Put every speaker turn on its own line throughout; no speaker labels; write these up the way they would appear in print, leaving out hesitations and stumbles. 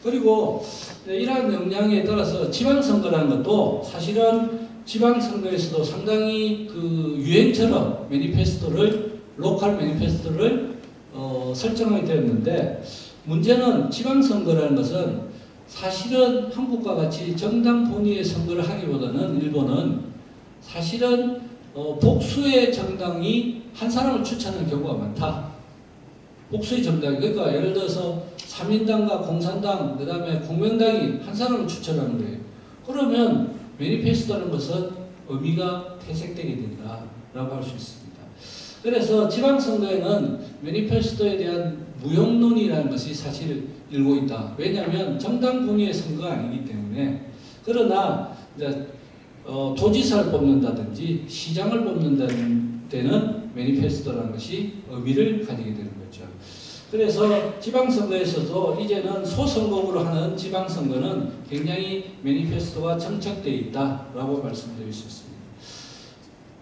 그리고 이러한 역량에 따라서 지방선거라는 것도 사실은 지방선거에서도 상당히 그 유행처럼 매니페스토를, 로컬 매니페스토를 설정하게 되었는데, 문제는 지방선거라는 것은 사실은 한국과 같이 정당 본위의 선거를 하기보다는 일본은 사실은 복수의 정당이 한 사람을 추천하는 경우가 많다. 복수의 정당이, 그러니까 예를 들어서 3인당과 공산당, 그 다음에 공명당이 한 사람을 추천하는 거예요. 그러면 매니페스토라는 것은 의미가 퇴색되게 된다라고 할 수 있습니다. 그래서 지방선거에는 매니페스토에 대한 무용론이라는 것이 사실 일고 있다. 왜냐하면 정당 본위의 선거가 아니기 때문에. 그러나 이제 도지사를 뽑는다든지 시장을 뽑는다는 데는 매니페스토라는 것이 의미를 가지게 되는 거죠. 그래서 지방선거에서도 이제는 소선거구로 하는 지방선거는 굉장히 매니페스토가 정착되어 있다라고 말씀드릴 수 있습니다.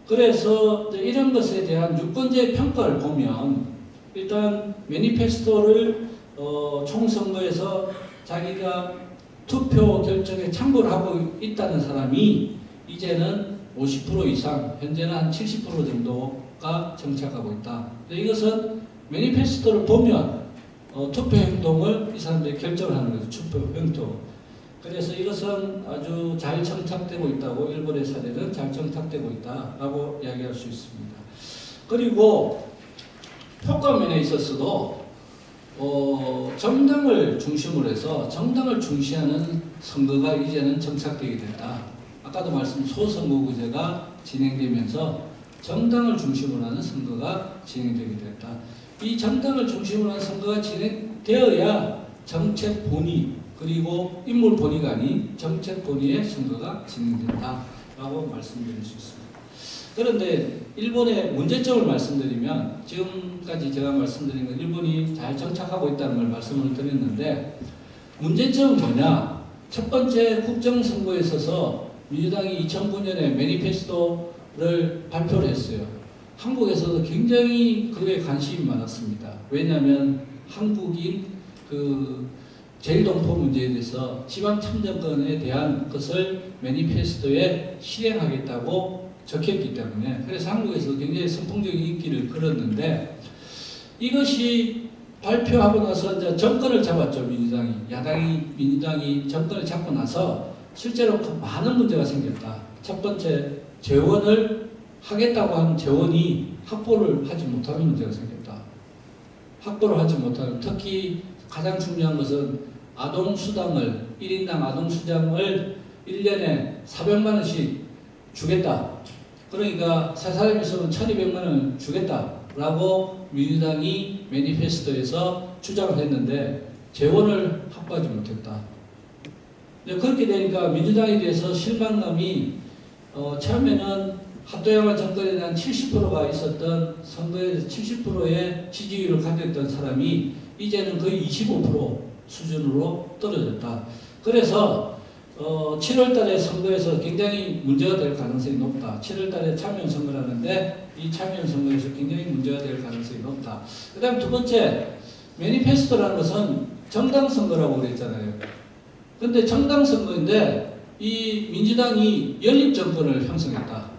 그래서 이런 것에 대한 유권자의 평가를 보면 일단 매니페스토를 총선거에서 자기가 투표 결정에 참고를 하고 있다는 사람이 이제는 50% 이상, 현재는 한 70% 정도가 정착하고 있다. 이것은 매니페스토를 보면 투표 행동을 이 사람들이 결정을 하는 거죠. 투표 행동. 그래서 이것은 아주 잘 정착되고 있다고, 일본의 사례는 잘 정착되고 있다라고 이야기할 수 있습니다. 그리고 효과면에 있어서도 정당을 중심으로 해서 정당을 중시하는 선거가 이제는 정착되게 된다. 아까도 말씀 소선거구제가 진행되면서 정당을 중심으로 하는 선거가 진행되게 됐다. 이 정당을 중심으로 하는 선거가 진행되어야 정책 본위, 그리고 인물 본위가 아닌 정책 본위의 선거가 진행된다라고 말씀드릴 수 있습니다. 그런데 일본의 문제점을 말씀드리면, 지금까지 제가 말씀드린 건 일본이 잘 정착하고 있다는 걸 말씀을 드렸는데, 문제점은 뭐냐? 첫 번째 국정선거에 있어서 민주당이 2009년에 매니페스토를 발표를 했어요. 한국에서도 굉장히 그에 관심이 많았습니다. 왜냐하면 한국인 제일동포 문제에 대해서 지방참정권에 대한 것을 매니페스토에 실행하겠다고 적혔기 때문에, 그래서 한국에서 굉장히 선풍적인 인기를 끌었는데, 이것이 발표하고 나서 이제 정권을 잡았죠. 민주당이 정권을 잡고 나서 실제로 많은 문제가 생겼다. 첫 번째, 재원을 하겠다고 한 재원이 확보를 하지 못하는 문제가 생겼다. 확보를 하지 못하는, 특히 가장 중요한 것은 아동수당을, 1인당 아동수당을 1년에 400만 원씩 주겠다. 그러니까 세 사람이 있으면 1200만 원 주겠다라고 민주당이 매니페스토에서 주장을 했는데 재원을 확보하지 못했다. 그렇게 되니까 민주당에 대해서 실망감이 처음에는 하토야마 정권에 대한 70%가 있었던, 선거에서 70%의 지지율을 가졌던 사람이 이제는 거의 25% 수준으로 떨어졌다. 그래서 7월 달에 선거에서 굉장히 문제가 될 가능성이 높다. 7월 달에 참여연 선거를 하는데 이 참여연 선거에서 굉장히 문제가 될 가능성이 높다. 그 다음 두 번째, 매니페스토라는 것은 정당 선거라고 그랬잖아요. 근데 정당 선거인데 이 민주당이 연립정권을 형성했다.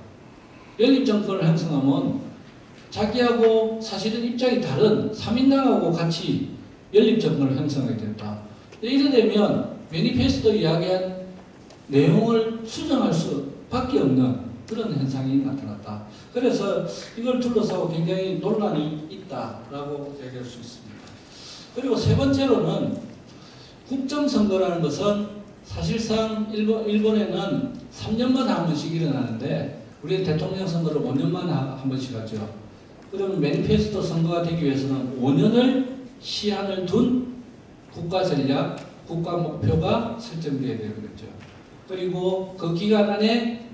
연립정권을 형성하면 자기하고 사실은 입장이 다른 3인당하고 같이 연립정권을 형성하게 된다. 이래 되면 매니페스토 이야기한 내용을 수정할 수밖에 없는 그런 현상이 나타났다. 그래서 이걸 둘러싸고 굉장히 논란이 있다라고 얘기할 수 있습니다. 그리고 세 번째로는 국정선거라는 것은 사실상 일본에는 3년마다 한 번씩 일어나는데 우리는 대통령 선거를 5년마다 한 번씩 하죠. 그러면 매니페스토 선거가 되기 위해서는 5년을 시한을 둔 국가 전략, 국가 목표가 설정되어야 되는 거죠. 그리고 그 기간 안에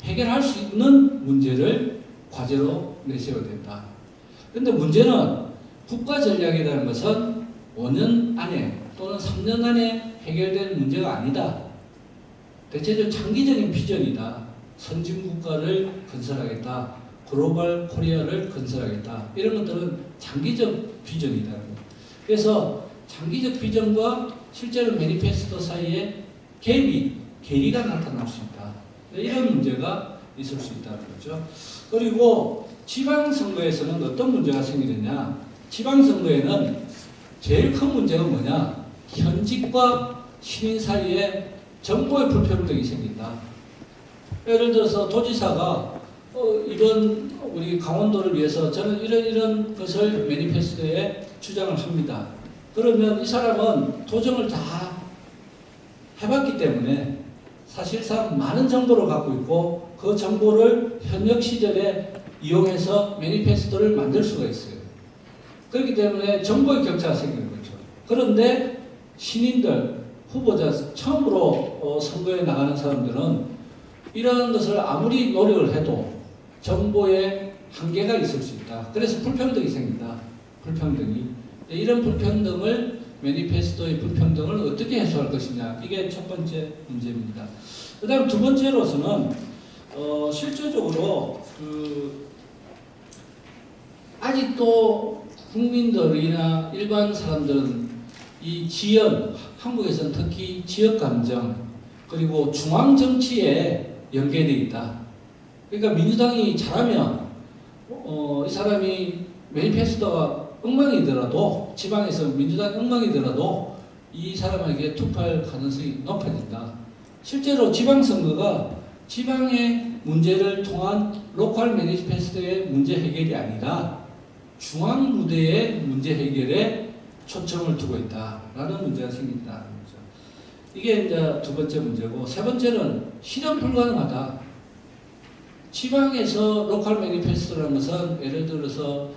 해결할 수 있는 문제를 과제로 내세워야 된다. 그런데 문제는 국가 전략이라는 것은 5년 안에 또는 3년 안에 해결될 문제가 아니다. 대체적으로 장기적인 비전이다. 선진국가를 건설하겠다. 글로벌 코리아를 건설하겠다. 이런 것들은 장기적 비전이다. 그래서 장기적 비전과 실제로 매니페스토 사이에 괴리가 나타날 수 있다. 이런 문제가 있을 수 있다는 거죠. 그리고 지방선거에서는 어떤 문제가 생기느냐. 지방선거에는 제일 큰 문제가 뭐냐. 현직과 신인 사이에 정보의 불평등이 생긴다. 예를 들어서 도지사가 이번 우리 강원도를 위해서 저는 이런 것을 매니페스토에 주장을 합니다. 그러면 이 사람은 도정을 다 해봤기 때문에 사실상 많은 정보를 갖고 있고 그 정보를 현역 시절에 이용해서 매니페스토를 만들 수가 있어요. 그렇기 때문에 정보의 격차가 생기는 거죠. 그런데 신인들, 후보자, 처음으로 선거에 나가는 사람들은 이러한 것을 아무리 노력을 해도 정보에 한계가 있을 수 있다. 그래서 불평등이 생긴다. 불평등이. 이런 불평등을 매니페스토의 불평등을 어떻게 해소할 것이냐. 이게 첫 번째 문제입니다. 그 다음 두 번째로서는 실제적으로 아직도 국민들이나 일반 사람들은 이 지역, 한국에서는 특히 지역 감정 그리고 중앙 정치에 연계되어 있다. 그러니까 민주당이 잘하면 이 사람이 매니페스토가 엉망이더라도 지방에서 민주당이 엉망이더라도 이 사람에게 투표할 가능성이 높아진다. 실제로 지방선거가 지방의 문제를 통한 로컬 매니페스토의 문제 해결이 아니라 중앙 무대의 문제 해결에 초점을 두고 있다라는 문제가 생긴다는 거죠. 이게 이제 두 번째 문제고, 세 번째는 실현 불가능하다. 지방에서 로컬 매니페스토라는 것은 예를 들어서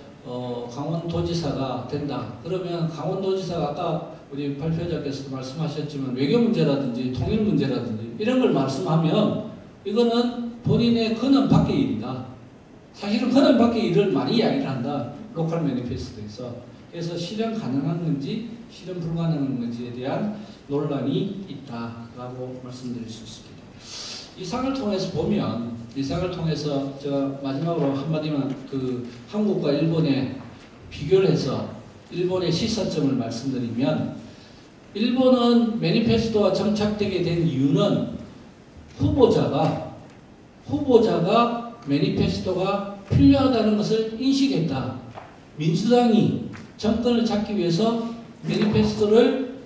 강원도지사가 된다. 그러면 강원도지사가 아까 우리 발표자께서도 말씀하셨지만 외교 문제라든지 통일 문제라든지 이런 걸 말씀하면 이거는 본인의 권한 밖의 일이다. 사실은 권한 밖의 일을 많이 이야기를 한다. 로컬 매니페스토에서. 그래서 실현 가능한 건지 실현 불가능한 건지에 대한 논란이 있다라고 말씀드릴 수 있습니다. 이 상을 통해서 보면, 이 상을 통해서 제가 마지막으로 한마디만 한국과 일본의 비교를 해서 일본의 시사점을 말씀드리면, 일본은 매니페스토가 정착되게 된 이유는 후보자가 매니페스토가 필요하다는 것을 인식했다. 민주당이 정권을 잡기 위해서 매니페스토를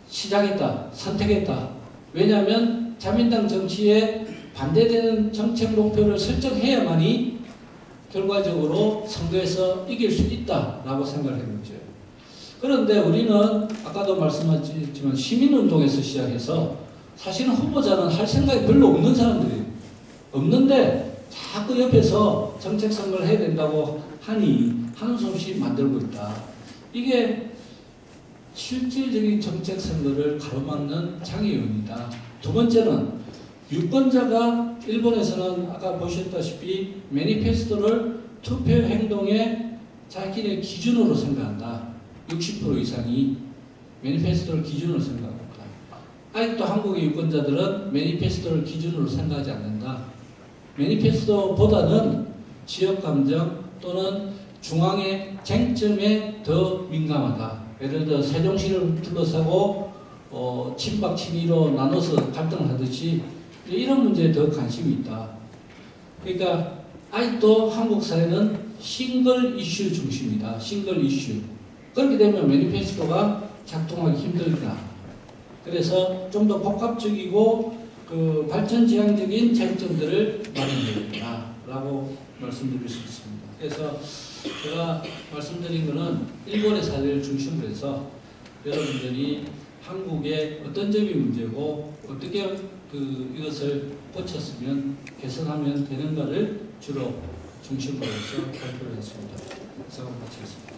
시작했다. 선택했다. 왜냐하면 자민당 정치에 반대되는 정책 목표를 설정해야만이 결과적으로 선거에서 이길 수 있다라고 생각을 한 거죠. 그런데 우리는 아까도 말씀하셨지만 시민운동에서 시작해서 사실은 후보자는 할 생각이 별로 없는 사람들이에요. 없는데 자꾸 옆에서 정책 선거를 해야 된다고 하니 한숨 없이 만들고 있다. 이게 실질적인 정책 선거를 가로막는 장애요인이다. 두 번째는 유권자가 일본에서는 아까 보셨다시피 매니페스토를 투표 행동의 자기네 기준으로 생각한다. 60% 이상이 매니페스토를 기준으로 생각합니다. 아직도 한국의 유권자들은 매니페스토를 기준으로 생각하지 않는다. 매니페스토보다는 지역 감정 또는 중앙의 쟁점에 더 민감하다. 예를 들어 세종시를 둘러싸고 친박 친이로 나눠서 갈등을 하듯이 이런 문제에 더 관심이 있다. 그러니까 아직도 한국 사회는 싱글 이슈 중심이다. 싱글 이슈. 그렇게 되면 매니페스토가 작동하기 힘들다. 그래서 좀 더 복합적이고 발전지향적인 쟁점들을 마련해야 된다라고 말씀드릴 수 있습니다. 그래서 제가 말씀드린 것은 일본의 사례를 중심으로 해서 여러분들이 한국의 어떤 점이 문제고 어떻게 이것을 고쳤으면 개선하면 되는가를 주로 중심으로 해서 발표를 했습니다. 이상 마치겠습니다.